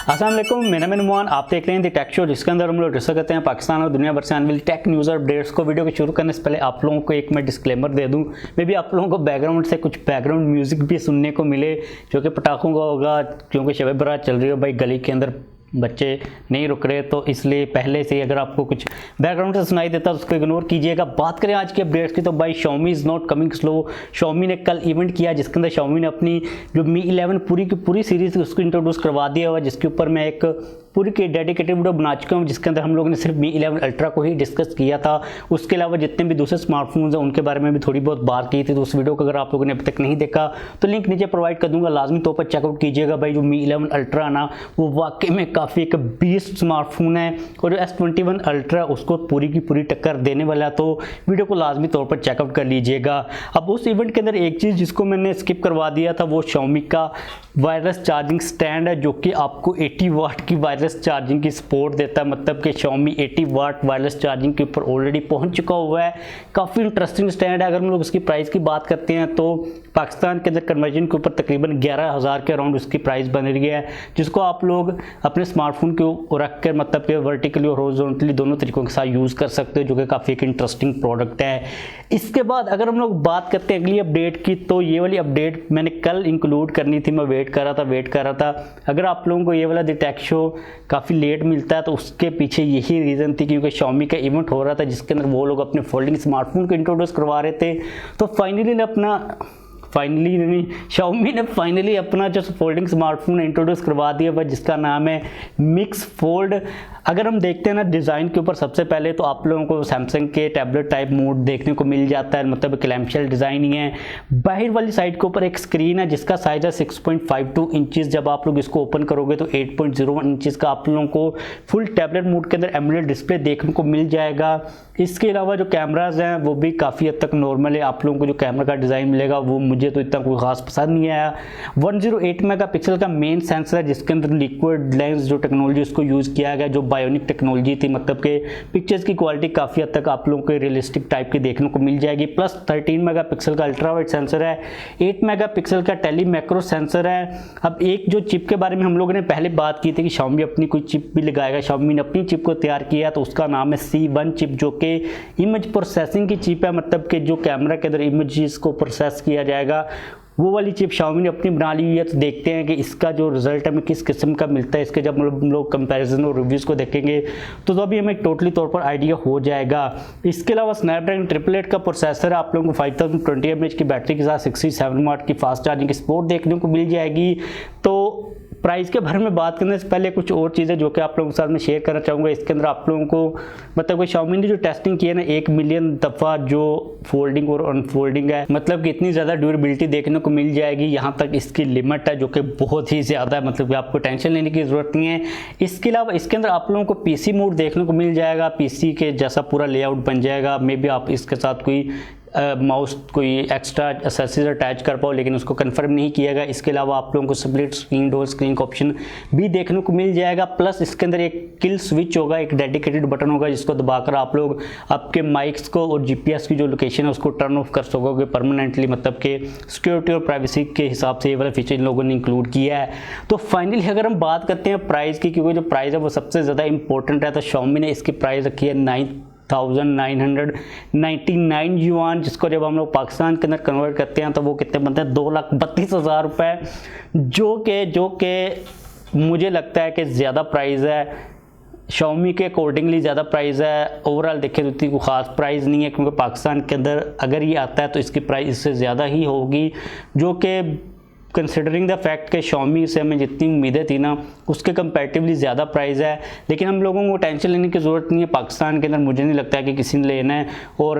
अस्सलाम वालेकुम, मेरा नाम नुमान। आप देख रहे हैं द टेक शो, जिसके अंदर हम लोग डिस्कस करते हैं पाकिस्तान और दुनिया भर से आने वाली टेक न्यूज़ और अपडेट्स को। वीडियो को शुरू करने से पहले आप लोगों को एक मैं डिस्क्लेमर दे दूं, मे भी आप लोगों को बैकग्राउंड से कुछ बैकग्राउंड म्यूजिक भी सुनने को मिले, जो कि पटाखों का होगा, क्योंकि शब बारात चल रही हो भाई, गली के अंदर बच्चे नहीं रुक रहे, तो इसलिए पहले से ही अगर आपको कुछ बैकग्राउंड से सुनाई देता है तो उसको इग्नोर कीजिएगा। बात करें आज की अपडेट्स की, तो भाई Xiaomi is not coming slow. Xiaomi ने कल इवेंट किया जिसके अंदर Xiaomi ने अपनी जो Mi 11 पूरी की पूरी सीरीज़ उसको इंट्रोड्यूस करवा दिया हुआ, जिसके ऊपर मैं एक पूरी की डेडिकेटेड वीडियो बना चुका हूँ, जिसके अंदर हम लोगों ने सिर्फ Mi 11 अल्ट्रा को ही डिस्कस किया था। उसके अलावा जितने भी दूसरे स्मार्टफोन्स हैं उनके बारे में भी थोड़ी बहुत बात की थी, तो उस वीडियो को अगर आप लोगों ने अभी तक नहीं देखा तो लिंक नीचे प्रोवाइड कर दूंगा, लाजमी तौर पर चेकआउट कीजिएगा। भाई जो Mi 11 अल्ट्रा ना, वो वाकई में काफ़ी एक बीस्ट स्मार्टफोन है, और जो S21 अल्ट्रा उसको पूरी की पूरी टक्कर देने वाला है, तो वीडियो को लाजमी तौर पर चेकआउट कर लीजिएगा। अब उस इवेंट के अंदर एक चीज़ जिसको मैंने स्किप करवा दिया था, वो Xiaomi का वायरलेस चार्जिंग स्टैंड है, जो कि आपको 80 वाट की वायरलेस चार्जिंग की सपोर्ट देता है। मतलब कि Xiaomi 80 वाट वायरलेस चार्जिंग के ऊपर ऑलरेडी पहुंच चुका हुआ है। काफ़ी इंटरेस्टिंग स्टैंड है। अगर हम लोग इसकी प्राइस की बात करते हैं तो पाकिस्तान के अंदर कन्वर्जन के ऊपर तकरीबन 11,000 के अराउंड उसकी प्राइस बन रही है, जिसको आप लोग अपने स्मार्टफोन के रख कर मतलब कि वर्टिकली और हॉरिजॉन्टली दोनों तरीकों के साथ यूज़ कर सकते हो, जो कि काफ़ी एक इंटरेस्टिंग प्रोडक्ट है। इसके बाद अगर हम लोग बात करते हैं अगली अपडेट की, तो ये वाली अपडेट मैंने कल इंक्लूड करनी थी, मैं वेट कर रहा था। अगर आप लोगों को ये वाला द टेक शो काफ़ी लेट मिलता है तो उसके पीछे यही रीज़न थी, क्योंकि Xiaomi का इवेंट हो रहा था जिसके अंदर वो लोग अपने फोल्डिंग स्मार्टफोन को इंट्रोड्यूस करवा रहे थे। तो Xiaomi ने फाइनली अपना जो फोल्डिंग स्मार्टफोन इंट्रोड्यूस करवा दिया हुआ, जिसका नाम है मिक्स फोल्ड। अगर हम देखते हैं ना डिज़ाइन के ऊपर, सबसे पहले तो आप लोगों को सैमसंग के टैबलेट टाइप मोड देखने को मिल जाता है, मतलब क्लैम्पशेल डिज़ाइन ही है। बाहर वाली साइड के ऊपर एक स्क्रीन है जिसका साइज है 6.52 इंचज़। जब आप लोग इसको ओपन करोगे तो 8.01 इंचज़ का आप लोगों को फुल टैबलेट मोड के अंदर एमोलेड डिस्प्ले देखने को मिल जाएगा। इसके अलावा जो कैमराज हैं वो भी काफ़ी हद तक नॉर्मल है। आप लोगों को जो कैमरा का डिज़ाइन मिलेगा वो मुझे तो इतना कोई खास पसंद नहीं आया। 108 मेगापिक्सल का मेन सेंसर है, जिसके अंदर लिक्विड लेंस जो टेक्नोलॉजी उसको यूज़ किया गया, जो बायोनिक टेक्नोलॉजी थी, मतलब कि पिक्चर्स की क्वालिटी काफ़ी हद तक आप लोगों को रियलिस्टिक टाइप की देखने को मिल जाएगी। प्लस 13 मेगापिक्सल का अल्ट्रा वाइड सेंसर है, 8 मेगापिक्सल का टेली मैक्रो सेंसर है। अब एक जो चिप के बारे में हम लोगों ने पहले बात की थी कि Xiaomi अपनी कोई चिप भी लगाएगा, Xiaomi ने अपनी चिप को तैयार किया, तो उसका नाम है C1 चिप, जो कि इमेज प्रोसेसिंग की चिप है, मतलब कि जो कैमरा के अंदर इमेजेस को प्रोसेस किया जाएगा वो वाली चिप Xiaomi ने अपनी बना ली हुई है। तो देखते हैं कि इसका जो रिजल्ट हमें किस किस्म का मिलता है। इसके जब हम लोग कंपैरिजन और रिव्यूज़ को देखेंगे तो अभी हमें टोटली तौर पर आइडिया हो जाएगा। इसके अलावा स्नैपड्रैगन 888 का प्रोसेसर है, आप लोगों को 5020 mAh की बैटरी के साथ 67 वाट की फास्ट चार्जिंग की सपोर्ट देखने को मिल जाएगी। तो प्राइस के बारे में बात करने से पहले कुछ और चीज़ें जो कि आप लोगों के साथ में शेयर करना चाहूँगा। इसके अंदर आप लोगों को मतलब कि Xiaomi ने जो टेस्टिंग की है ना, 1 मिलियन दफ़ा जो फोल्डिंग और अनफोल्डिंग है, मतलब कि इतनी ज़्यादा ड्यूरेबिलिटी देखने को मिल जाएगी। यहाँ तक इसकी लिमिट है जो कि बहुत ही ज़्यादा है, मतलब कि आपको टेंशन लेने की ज़रूरत नहीं है। इसके अलावा इसके अंदर आप लोगों को PC मोड देखने को मिल जाएगा, PC के जैसा पूरा लेआउट बन जाएगा। मे बी आप इसके साथ कोई माउस कोई एक्स्ट्रा एक्सेसरीज अटैच कर पाओ, लेकिन उसको कंफर्म नहीं किया गया। इसके अलावा आप लोगों को स्प्लिट स्क्रीन डुअल स्क्रीन का ऑप्शन भी देखने को मिल जाएगा। प्लस इसके अंदर एक किल स्विच होगा, एक डेडिकेटेड बटन होगा, जिसको दबाकर आप लोग आपके माइक्स को और GPS की जो लोकेशन है उसको टर्न ऑफ कर सकोगे परमानेंटली, मतलब कि सिक्योरिटी और प्राइवेसी के हिसाब से ये वाला फीचर इन लोगों ने इंक्लूड किया है। तो फाइनली अगर हम बात करते हैं प्राइस की, क्योंकि जो प्राइस है वो सबसे ज़्यादा इंपॉर्टेंट है, तो Xiaomi ने इसकी प्राइस रखी है 9,999 युआन, जिसको जब हम लोग पाकिस्तान के अंदर कन्वर्ट करते हैं तो वो कितने बनते हैं, 2,32,000 रुपये, जो कि मुझे लगता है कि ज़्यादा प्राइस है। Xiaomi के अकॉर्डिंगली ज़्यादा प्राइस है। ओवरऑल देखें तो इतनी कोई ख़ास प्राइस नहीं है, क्योंकि पाकिस्तान के अंदर अगर ये आता है तो इसकी प्राइस इससे ज़्यादा ही होगी, जो कि कंसिडरिंग द फैक्ट कि Xiaomi से हमें जितनी उम्मीदें थी ना उसके कंपैरेटिवली ज़्यादा प्राइस है। लेकिन हम लोगों को टेंशन लेने की ज़रूरत नहीं है, पाकिस्तान के अंदर मुझे नहीं लगता है कि किसी ने लेना है। और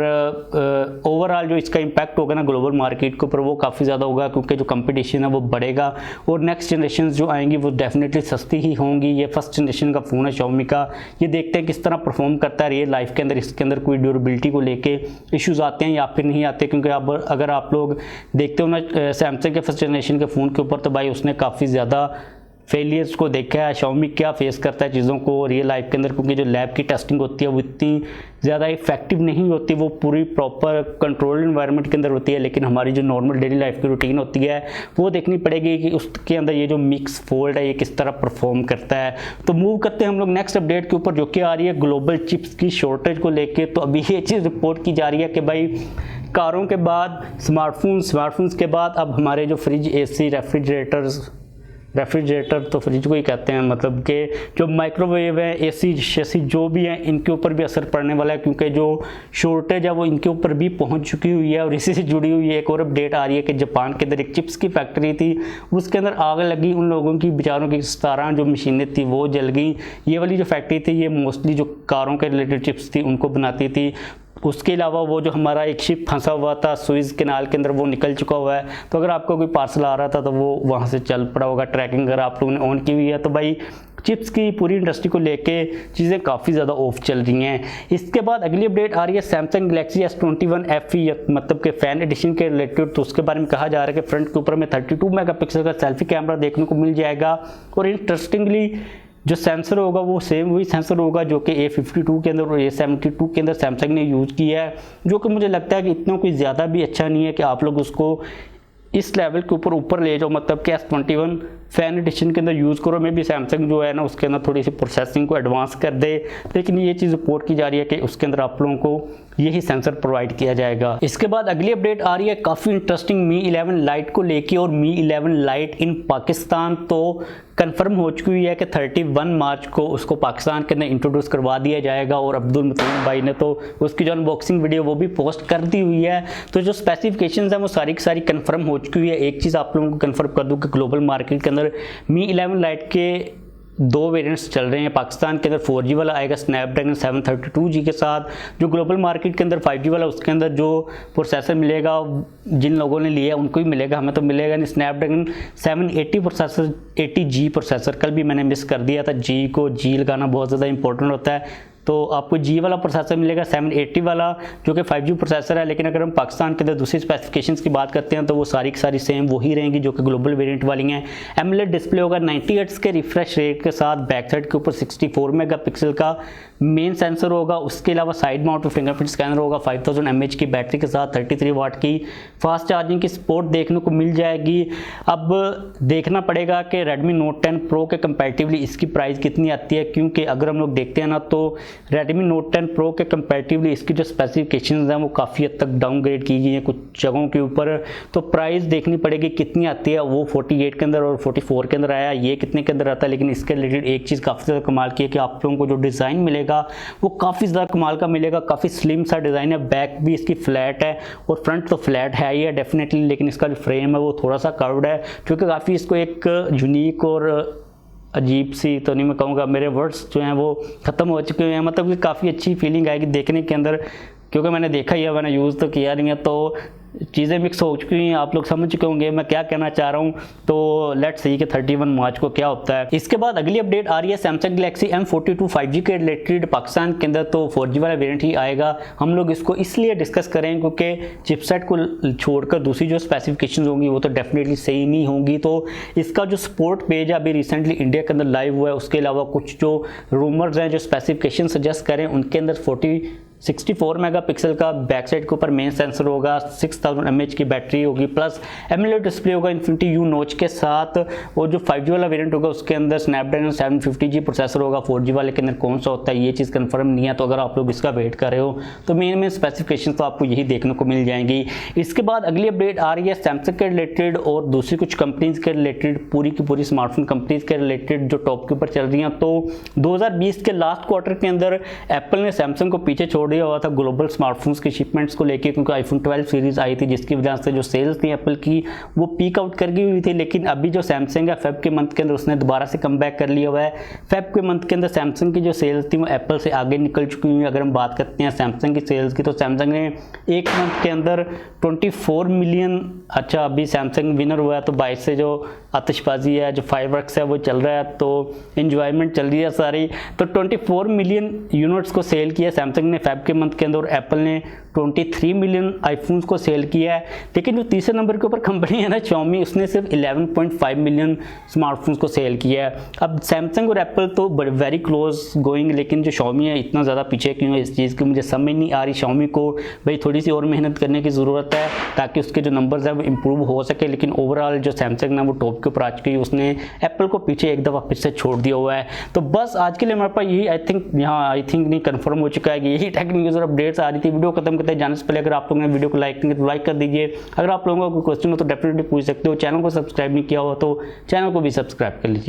ओवरऑल जो इसका इम्पैक्ट होगा ना ग्लोबल मार्केट के ऊपर, वो काफ़ी ज़्यादा होगा, क्योंकि जो कंपटीशन है वो बढ़ेगा और नेक्स्ट जनरेशन जो आएंगी वो डेफिनेटली सस्ती ही होंगी। ये फर्स्ट जनरेशन का फ़ोन है Xiaomi का, ये देखते हैं किस तरह परफॉर्म करता है रियल लाइफ के अंदर। इसके अंदर कोई ड्यूरेबिलिटी को लेके इश्यूज़ आते हैं या फिर नहीं आते, क्योंकि अब अगर आप लोग देखते हो ना सैमसंग के फर्स्ट जनरेशन के फ़ोन के ऊपर, तो भाई उसने काफ़ी ज़्यादा फेलियर्स को देखा है, Xiaomi क्या फेस करता है चीज़ों को रियल लाइफ के अंदर, क्योंकि जो लैब की टेस्टिंग होती है वो इतनी ज़्यादा इफेक्टिव नहीं होती, वो पूरी प्रॉपर कंट्रोल्ड एनवायरनमेंट के अंदर होती है। लेकिन हमारी जो नॉर्मल डेली लाइफ की रूटीन होती है वो देखनी पड़ेगी कि उसके अंदर ये जो मिक्स फोल्ड है ये किस तरह परफॉर्म करता है। तो मूव करते हैं हम लोग नेक्स्ट अपडेट के ऊपर, जो कि आ रही है ग्लोबल चिप्स की शॉर्टेज को लेके। तो अभी ये चीज़ रिपोर्ट की जा रही है कि भाई कारों के बाद स्मार्टफोन्स के बाद अब हमारे जो फ्रिज, एसी, रेफ्रिजरेटर तो फ्रिज को ही कहते हैं, मतलब कि जो माइक्रोवेव है, एसी शेसी जो भी है, इनके ऊपर भी असर पड़ने वाला है, क्योंकि जो शॉर्टेज है वो इनके ऊपर भी पहुंच चुकी हुई है। और इसी से जुड़ी हुई एक और अपडेट आ रही है कि जापान के अंदर एक चिप्स की फैक्ट्री थी, उसके अंदर आग लगी, उन लोगों की बेचारों की 17 जो मशीनें थी वो जल गई। ये वाली जो फैक्ट्री थी ये मोस्टली जो कारों के रिलेटेड चिप्स थी उनको बनाती थी। उसके अलावा वो जो हमारा एक शिप फंसा हुआ था सुइज कैनाल के अंदर वो निकल चुका हुआ है। तो अगर आपको कोई पार्सल आ रहा था तो वो वहाँ से चल पड़ा होगा। ट्रैकिंग अगर आप लोगों ने ऑन की हुई है तो भाई चिप्स की पूरी इंडस्ट्री को लेके चीज़ें काफ़ी ज़्यादा ऑफ चल रही हैं। इसके बाद अगली अपडेट आ रही है सैमसंग गैलेक्सी S21 FE, मतलब कि फ़ैन एडिशन के रिलेटेड। तो उसके बारे में कहा जा रहा है कि फ्रंट के ऊपर में 32 मेगापिक्सल का सेल्फी कैमरा देखने को मिल जाएगा। और इंटरेस्टिंगली जो सेंसर होगा वो सेम वही सेंसर होगा जो कि A52 के अंदर और A72 के अंदर सैमसंग ने यूज़ किया है, जो कि मुझे लगता है कि इतना कोई ज़्यादा भी अच्छा नहीं है कि आप लोग उसको इस लेवल के ऊपर ले जाओ, मतलब कि S21 फ़ैन एडिशन के अंदर यूज़ करो। में भी सैमसंग जो है ना उसके अंदर थोड़ी सी प्रोसेसिंग को एडवांस कर दे, लेकिन ये चीज़ रिपोर्ट की जा रही है कि उसके अंदर आप लोगों को यही सेंसर प्रोवाइड किया जाएगा। इसके बाद अगली अपडेट आ रही है काफ़ी इंटरेस्टिंग Mi 11 Lite को लेके। और Mi 11 Lite इन पाकिस्तान तो कंफर्म हो चुकी है कि 31 मार्च को उसको पाकिस्तान के अंदर इंट्रोड्यूस करवा दिया जाएगा। और अब्दुल मतून भाई ने तो उसकी जो अनबॉक्सिंग वीडियो वो भी पोस्ट कर दी हुई है। तो जो स्पेसिफिकेशंस हैं वो सारी की सारी कंफर्म हो चुकी हुई है। एक चीज़ आप लोगों को कंफर्म कर दूँ कि ग्लोबल मार्केट के अंदर Mi 11 Lite के 2 वेरिएंट्स चल रहे हैं। पाकिस्तान के अंदर 4G वाला आएगा स्नैपड्रैगन 732G के साथ, जो ग्लोबल मार्केट के अंदर 5G वाला उसके अंदर जो प्रोसेसर मिलेगा जिन लोगों ने लिया उनको ही मिलेगा, हमें तो मिलेगा नहीं। स्नैपड्रैगन 780 प्रोसेसर 80G प्रोसेसर, कल भी मैंने मिस कर दिया था, जी को जी लगाना बहुत ज़्यादा इंपॉर्टेंट होता है। तो आपको जी वाला प्रोसेसर मिलेगा 780 वाला जो कि 5G प्रोसेसर है। लेकिन अगर हम पाकिस्तान के अंदर दूसरी स्पेसिफिकेशंस की बात करते हैं तो वो सारी की सारी सेम वही रहेंगी जो कि ग्लोबल वेरिएंट वाली हैं। एमोलेड डिस्प्ले होगा 90 हर्ट्ज के रिफ्रेश रेट के साथ, बैक साइड के ऊपर 64 मेगापिक्सल का मेन सेंसर होगा। उसके अलावा साइड माउंट फिंगरप्रिंट स्कैनर होगा, 5000 mAh की बैटरी के साथ 33 वाट की फास्ट चार्जिंग की सपोर्ट देखने को मिल जाएगी। अब देखना पड़ेगा कि Redmi Note 10 Pro के कंपैरेटिवली इसकी प्राइस कितनी आती है, क्योंकि अगर हम लोग देखते हैं ना तो Redmi Note 10 Pro के कंपैरेटिवली इसकी जो स्पेसिफिकेशंस हैं वो काफ़ी हद तक डाउनग्रेड की गई हैं कुछ जगहों के ऊपर। तो प्राइस देखनी पड़ेगी कितनी आती है। वो 48 के अंदर और 44 के अंदर आया, ये कितने के अंदर आता है। लेकिन इसके रिलेटेड एक चीज़ काफ़ी ज़्यादा कमाल की है कि आप लोगों को जो डिज़ाइन मिलेगा वो काफ़ी ज़्यादा कमाल का मिलेगा। काफ़ी स्लिम सा डिज़ाइन है, बैक भी इसकी फ्लैट है और फ्रंट तो फ्लैट है ही है डेफिनेटली, लेकिन इसका जो फ्रेम है वो थोड़ा सा कर्व्ड है, क्योंकि काफ़ी इसको एक यूनिक और अजीब सी, तो नहीं मैं कहूँगा, मेरे वर्ड्स जो हैं वो ख़त्म हो चुके हैं, मतलब कि काफ़ी अच्छी फीलिंग आएगी देखने के अंदर, क्योंकि मैंने देखा ही है, मैंने यूज़ तो किया नहीं है, तो चीज़ें मिक्स हो चुकी हैं। आप लोग समझ चुके होंगे मैं क्या कहना चाह रहा हूँ। तो लेट्स सी कि 31 मार्च को क्या होता है। इसके बाद अगली अपडेट आ रही है सैमसंग गैलेक्सी M42 5G के रिलेटेड। पाकिस्तान के अंदर तो 4G वाला वेरिएंट ही आएगा। हम लोग इसको इसलिए डिस्कस करें क्योंकि चिपसेट को छोड़कर दूसरी जो स्पेसिफिकेशन होंगी वो तो डेफिनेटली सेम ही होंगी। तो इसका जो सपोर्ट पेज अभी रिसेंटली इंडिया के अंदर लाइव हुआ है, उसके अलावा कुछ जो रूमर्स हैं जो स्पेसिफिकेशन सजेस्ट करें उनके अंदर 64 मेगापिक्सल का बैक साइड के ऊपर मेन सेंसर होगा, 6000 mAh की बैटरी होगी, प्लस एमोलेड डिस्प्ले होगा Infinity U नॉच के साथ। और जो 5G वाला वेरिएंट होगा उसके अंदर स्नैपड्रैगन 750G प्रोसेसर होगा। 4G वाले के अंदर कौन सा होता है ये चीज़ कंफर्म नहीं है, तो अगर आप लोग इसका वेट कर रहे हो तो मेन स्पेसिफिकेशन तो आपको यही देखने को मिल जाएंगी। इसके बाद अगली अपडेट आ रही है सैमसंग के रिलेटेड और दूसरी कुछ कंपनीज के रिलेटेड, पूरी की पूरी स्मार्टफोन कंपनीज के रिलेटेड जो टॉप के ऊपर चल रही हैं। तो 2020 के लास्ट क्वार्टर के अंदर एप्पल ने सैमसंग को पीछे छोड़ दिया हुआ था ग्लोबल स्मार्टफोन्स की शिपमेंट्स को लेके, क्योंकि आईफोन 12 सीरीज आई थी जिसकी वजह से जो सेल्स थी एप्पल की वो पीक आउट कर गई हुई थी। लेकिन अभी जो सैमसंग है फेब के मंथ के अंदर उसने दोबारा से कम बैक कर लिया हुआ है। फेब के मंथ के अंदर सैमसंग की जो सेल्स थी वो एप्पल से आगे निकल चुकी हुई है। अगर हम बात करते हैं सैमसंग की सेल्स की तो सैमसंग ने एक मंथ के अंदर 24 मिलियन, अच्छा अभी सैमसंग विनर हुआ है तो 22 से जो आतिशबाजी है जो फायरवर्क्स है वो चल रहा है, तो एंजॉयमेंट चल रही है सारी। तो 24 मिलियन यूनिट्स को सेल किया सैमसंग ने फेब के मंथ के अंदर और एप्पल ने 23 मिलियन आईफोन्स को सेल किया है। लेकिन जो तीसरे नंबर के ऊपर कंपनी है ना Xiaomi, उसने सिर्फ 11.5 मिलियन स्मार्टफोन्स को सेल किया है। अब सैमसंग और एप्पल तो वेरी क्लोज गोइंग, लेकिन जो Xiaomi है इतना ज़्यादा पीछे क्यों है इस चीज़ की मुझे समझ नहीं आ रही। Xiaomi को भाई थोड़ी सी और मेहनत करने की ज़रूरत है ताकि उसके जो नंबर्स है वो इम्प्रूव हो सके। लेकिन ओवरऑल जो सैमसंग ना वो टॉप के ऊपर आ चुकी है, उसने एप्पल को पीछे एक दफ़ा फिर से छोड़ दिया हुआ है। तो बस आज के लिए हमारे पास यही आई थिंक नहीं कन्फर्म हो चुका है कि यही टेक न्यूज़ और अपडेट्स आ रही थी। वीडियो खत्म करते जाने से पहले अगर आप लोगों ने वीडियो को लाइक करेंगे तो लाइक कर दीजिए। अगर आप लोगों का कोई क्वेश्चन हो तो डेफिनेटली पूछ सकते हो। चैनल को सब्सक्राइब नहीं किया हो तो चैनल को भी सब्सक्राइब कर लीजिए।